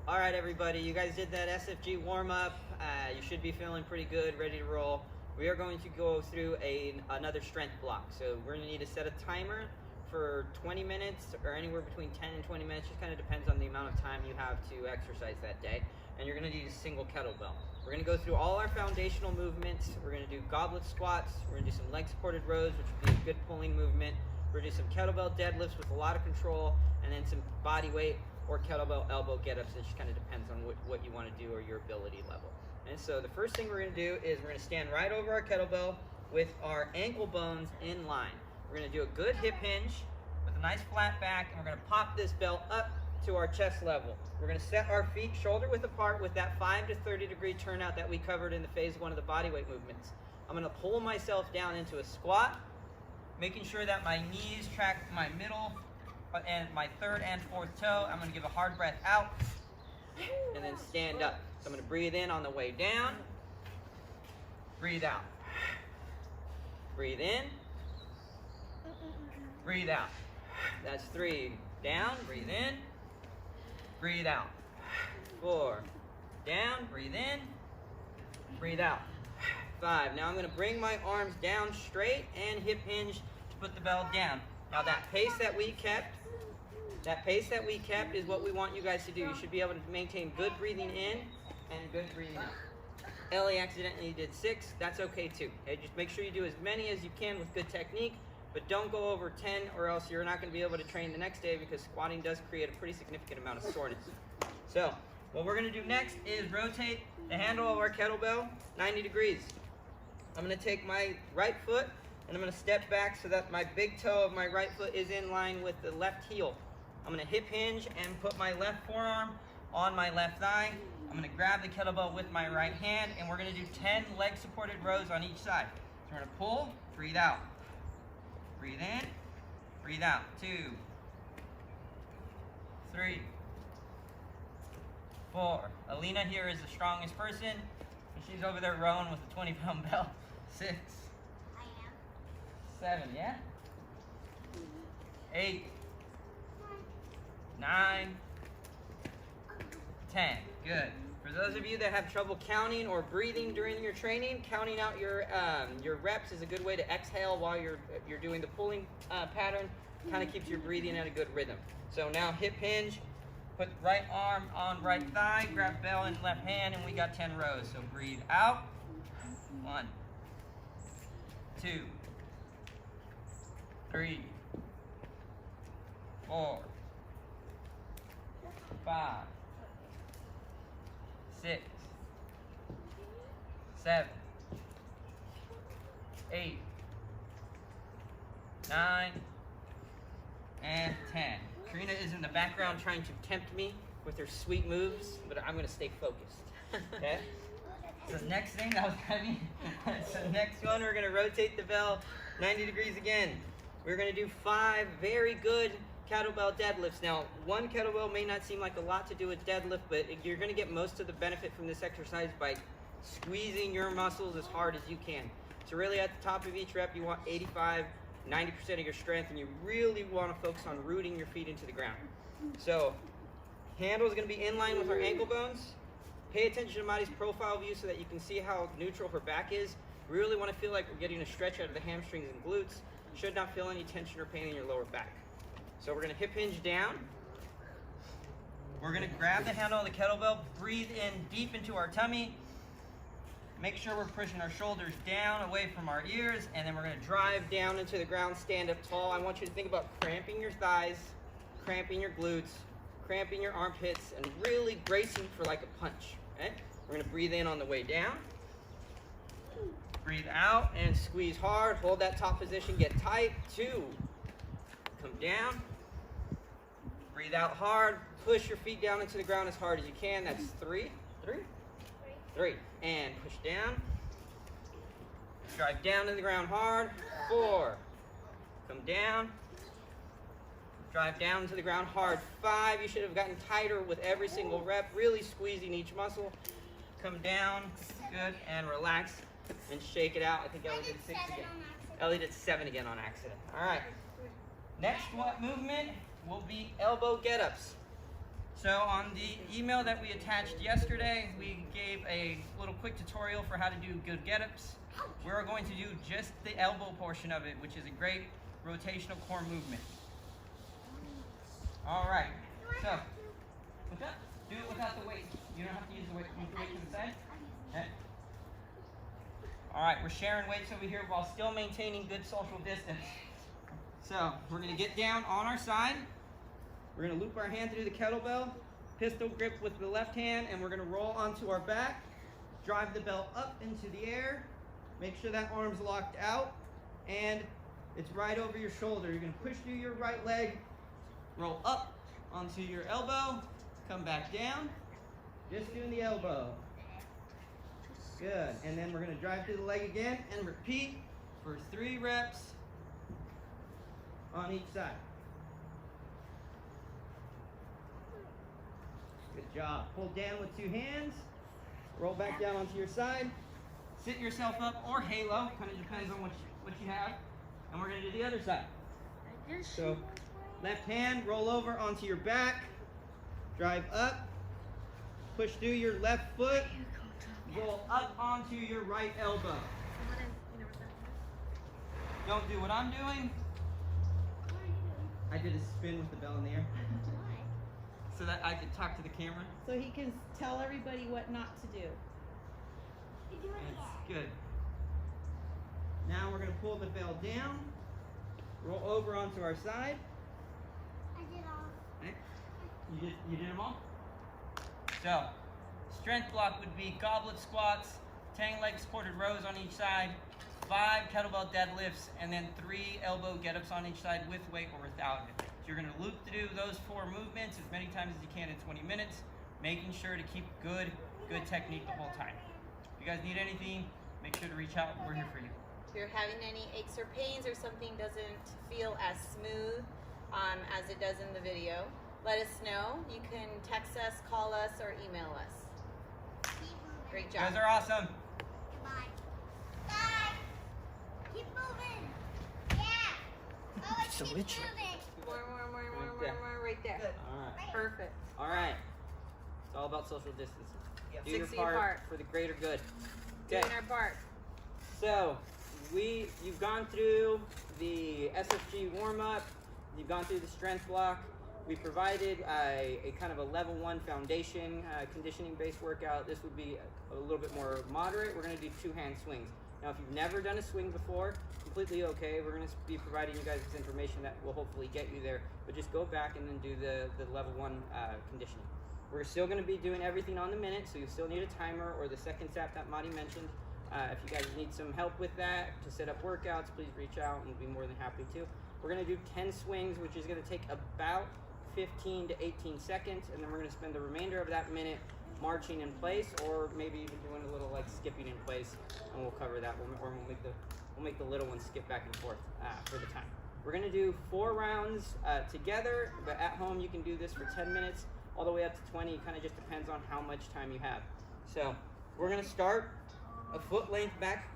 All right, everybody, you guys did that SFG warm-up. You should be feeling pretty good, ready to roll. We are going to go through another strength block. So we're gonna need to set a timer for 20 minutes or anywhere between 10 and 20 minutes. Just kind of depends on the amount of time you have to exercise that day. And you're gonna need a single kettlebell. We're gonna go through all our foundational movements. We're gonna do goblet squats. We're gonna do some leg supported rows, which would be a good pulling movement. We're gonna do some kettlebell deadlifts with a lot of control, and then some body weight or kettlebell elbow get-ups. It just kind of depends on what you want to do or your ability level. And so the first thing we're going to do is we're going to stand right over our kettlebell with our ankle bones in line. We're going to do a good hip hinge with a nice flat back, and we're going to pop this bell up to our chest level. We're going to set our feet shoulder width apart with that 5 to 30 degree turnout that we covered in the phase 1 of the bodyweight movements. I'm going to pull myself down into a squat, making sure that my knees track my middle and my third and fourth toe. I'm going to give a hard breath out and then stand up. So I'm going to breathe in on the way down, breathe out, breathe in, breathe out. That's 3. Down, breathe in, breathe out. 4. Down, breathe in, breathe out. 5. Now I'm going to bring my arms down straight and hip hinge to put the bell down. Now that pace that we kept is what we want you guys to do. You should be able to maintain good breathing in and good breathing out. Ellie accidentally did 6. That's okay too. Okay, just make sure you do as many as you can with good technique, but don't go over 10 or else you're not going to be able to train the next day, because squatting does create a pretty significant amount of soreness. So what we're going to do next is rotate the handle of our kettlebell 90 degrees. I'm going to take my right foot and I'm going to step back so that my big toe of my right foot is in line with the left heel. I'm going to hip hinge and put my left forearm on my left thigh. I'm going to grab the kettlebell with my right hand, and we're going to do 10 leg supported rows on each side. So we're going to pull, breathe out. Breathe in, breathe out. 2, 3, 4. Alina here is the strongest person, and she's over there rowing with a 20-pound bell. 6. 7, yeah? 8, 9, 10. Good. For those of you that have trouble counting or breathing during your training, counting out your reps is a good way to exhale while you're doing the pulling pattern. Kind of keeps your breathing at a good rhythm. So now hip hinge, put right arm on right thigh, grab bell in left hand, and we got 10 rows. So breathe out. 1, 2, 3, 4, 5, 6, 7, 8, 9, and 10. Karina is in the background trying to tempt me with her sweet moves, but I'm going to stay focused. Okay? So next thing, that was heavy. So next one, we're going to rotate the bell 90 degrees again. We're going to do 5 very good kettlebell deadlifts. Now, one kettlebell may not seem like a lot to do with deadlift, but you're going to get most of the benefit from this exercise by squeezing your muscles as hard as you can. So really at the top of each rep, you want 85, 90% of your strength, and you really want to focus on rooting your feet into the ground. So handle is going to be in line with our ankle bones. Pay attention to Mari's profile view so that you can see how neutral her back is. We really want to feel like we're getting a stretch out of the hamstrings and glutes. You should not feel any tension or pain in your lower back. So we're going to hip hinge down. We're going to grab the handle of the kettlebell, breathe in deep into our tummy. Make sure we're pushing our shoulders down away from our ears, and then we're going to drive down into the ground, stand up tall. I want you to think about cramping your thighs, cramping your glutes, cramping your armpits, and really bracing for like a punch. Okay? We're going to breathe in on the way down. Breathe out and squeeze hard. Hold that top position, get tight. 2. Come down. Breathe out hard. Push your feet down into the ground as hard as you can. That's 3. 3. And push down. Drive down to the ground hard. 4. Come down. Drive down to the ground hard. 5. You should have gotten tighter with every single rep, really squeezing each muscle. Come down. Good. And relax and shake it out. I think Ellie did 6 again. Ellie did 7 again on accident. All right. Next movement will be elbow get-ups. So on the email that we attached yesterday, we gave a little quick tutorial for how to do good get-ups. We're going to do just the elbow portion of it, which is a great rotational core movement. All right, so what's that? Do it without the weight. You don't have to use the weight. Move the weight to the side. Okay. All right, we're sharing weights over here while still maintaining good social distance. So we're gonna get down on our side. We're gonna loop our hand through the kettlebell, pistol grip with the left hand, and we're gonna roll onto our back, drive the bell up into the air, make sure that arm's locked out, and it's right over your shoulder. You're gonna push through your right leg, roll up onto your elbow, come back down, just doing the elbow. Good, and then we're gonna drive through the leg again and repeat for 3 reps on each side. Good job. Pull down with 2 hands, roll back down onto your side, sit yourself up or halo, kind of depends on what you have, and we're gonna do the other side. So left hand, roll over onto your back, drive up, push through your left foot, roll up onto your right elbow. Don't do what I'm doing. I did a spin with the bell in the air. So that I could talk to the camera. So he can tell everybody what not to do. That's good. Now we're going to pull the bell down, roll over onto our side. I did all. Okay. You did them all? So, strength block would be goblet squats, 10 leg supported rows on each side, 5 kettlebell deadlifts, and then 3 elbow get-ups on each side with weight or without it. So you're going to loop through those 4 movements as many times as you can in 20 minutes, making sure to keep good technique the whole time. If you guys need anything, make sure to reach out. We're here for you. If you're having any aches or pains or something doesn't feel as smooth as it does in the video, let us know. You can text us, call us, or email us. Great You job. guys are awesome. Goodbye. Bye. Keep moving. Yeah. Oh, So keep itchy. moving. More, right there. All right. Perfect. All right. It's all about social distancing. Do 6 your feet part apart. for the greater good. Okay. Doing our part. So, you've gone through the SFG warm-up, you've gone through the strength block. We provided a kind of a level 1 foundation conditioning-based workout. This would be a little bit more moderate. We're going to do 2-hand swings. Now, if you've never done a swing before, completely okay. We're going to be providing you guys this information that will hopefully get you there. But just go back and then do the level 1 conditioning. We're still going to be doing everything on the minute, so you still need a timer or the seconds app that Madi mentioned. If you guys need some help with that to set up workouts, please reach out and we'll be more than happy to. We're going to do 10 swings, which is going to take about 15 to 18 seconds, and then we're going to spend the remainder of that minute marching in place, or maybe even doing a little like skipping in place, and we'll cover that. We'll make the little ones skip back and forth for the time. We're going to do 4 rounds together, but at home you can do this for 10 minutes all the way up to 20. It kind of just depends on how much time you have. So we're going to start a foot length back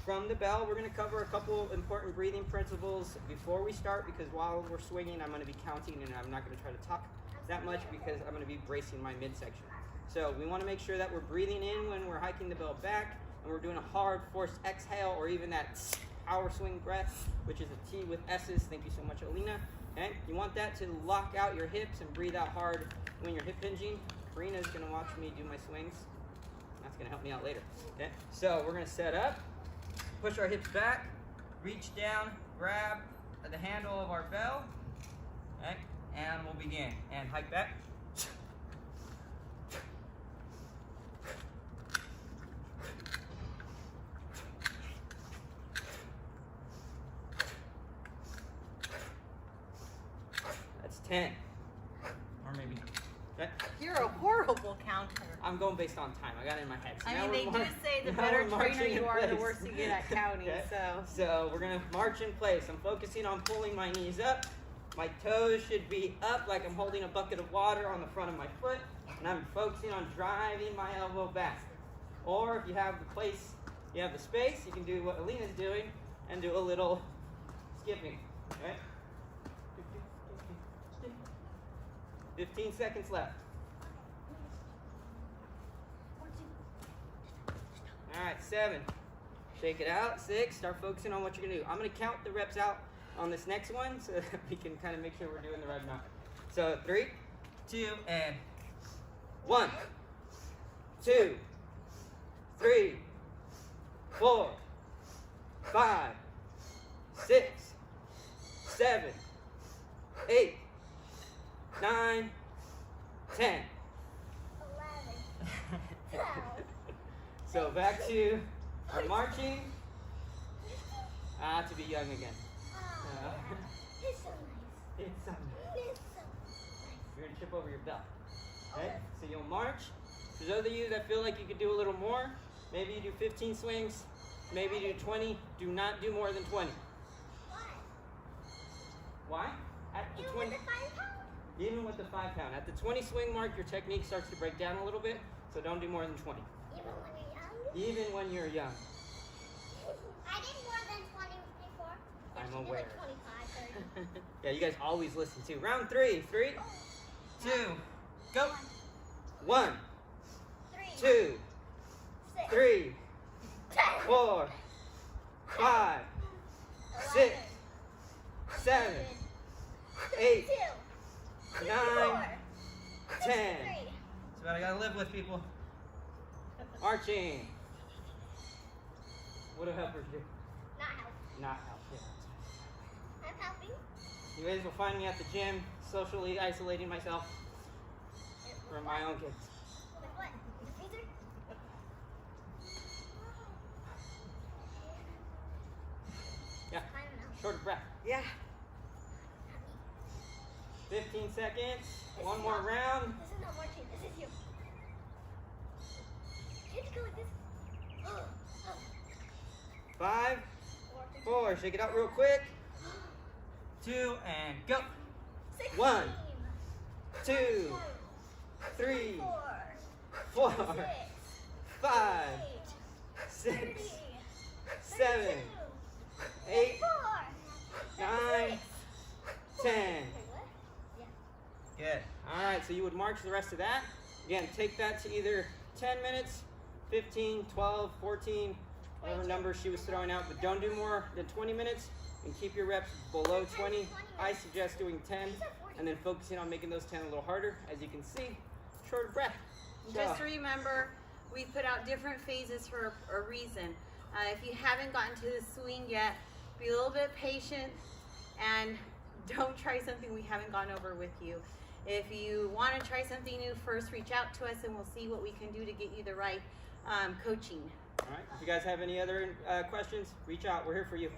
from the bell. We're going to cover a couple important breathing principles before we start, because while we're swinging I'm going to be counting and I'm not going to try to talk that much because I'm going to be bracing my midsection. So we want to make sure that we're breathing in when we're hiking the bell back, and we're doing a hard forced exhale, or even that power swing breath, which is a T with S's. Thank you so much, Alina. Okay, you want that to lock out your hips and breathe out hard when you're hip hinging. Karina's going to watch me do my swings. That's going to help me out later. Okay, so we're going to set up, push our hips back, reach down, grab the handle of our bell, okay, and we'll begin. And hike back. That's 10. Or maybe, okay. You're a horrible counter. I'm going based on time. I got it in my head. So I now mean, they we're do say the now better we're trainer marching you in are, the place. worse you get at counting. Okay. So we're gonna march in place. I'm focusing on pulling my knees up. My toes should be up like I'm holding a bucket of water on the front of my foot, and I'm focusing on driving my elbow back. Or if you have the place, you have the space, you can do what Alina's doing and do a little skipping. Okay? 15 seconds left. All right, 7. Shake it out. 6. Start focusing on what you're gonna do. I'm gonna count the reps out on this next one so that we can kind of make sure we're doing the right amount. So 3, 2, and 1, 2, 3, 4, 5, 6, 7, 8, 9, 10. 11. So back to our marching. To be young again. It's so nice. It's something. It's so nice. You're gonna trip over your belt. Okay? So you'll march. For those of you that feel like you could do a little more, maybe you do 15 swings, maybe you do 20. Do not do more than 20. Why? Why? At the Even 20, with the 5 pound? even with the 5 pound. At the 20 swing mark, your technique starts to break down a little bit, so don't do more than 20. Even when you're young? Even when you're young. I did more than 20 before. I'm Actually, aware. Like 25, 30. Yeah, you guys always listen to. Round 3. 3, 2, go. 1, 3, 2, 6, 3, 10, 4, 5, 6, 7, 8, 2, 9, 4, 10. 3. That's what I gotta live with, people. Marching. What do helpers do? Not help. Not help. Yeah. I'm helping. You guys will find me at the gym, socially isolating myself from my own kids. With what? The freezer? Yeah. I don't know. Short breath. Yeah. 15 seconds. This One is more not- round. This is not marching. This is you. You have to go like this. 5, 4, 4. Shake it out real quick. 2 and go. 16, 1, 2, 3, 4, 4, 6, 5, 8, 6, 7, 8, 9, 10. Good. All right, so you would march the rest of that. Again, take that to either 10 minutes, 15, 12, 14, whatever number she was throwing out, but don't do more than 20 minutes and keep your reps below 20. I suggest doing 10 and then focusing on making those 10 a little harder. As you can see, shorter breath. Just So, remember, we put out different phases for a reason. If you haven't gotten to the swing yet, be a little bit patient and don't try something we haven't gone over with you. If you want to try something new, first reach out to us and we'll see what we can do to get you the right coaching. all right, if you guys have any other questions, reach out. We're here for you.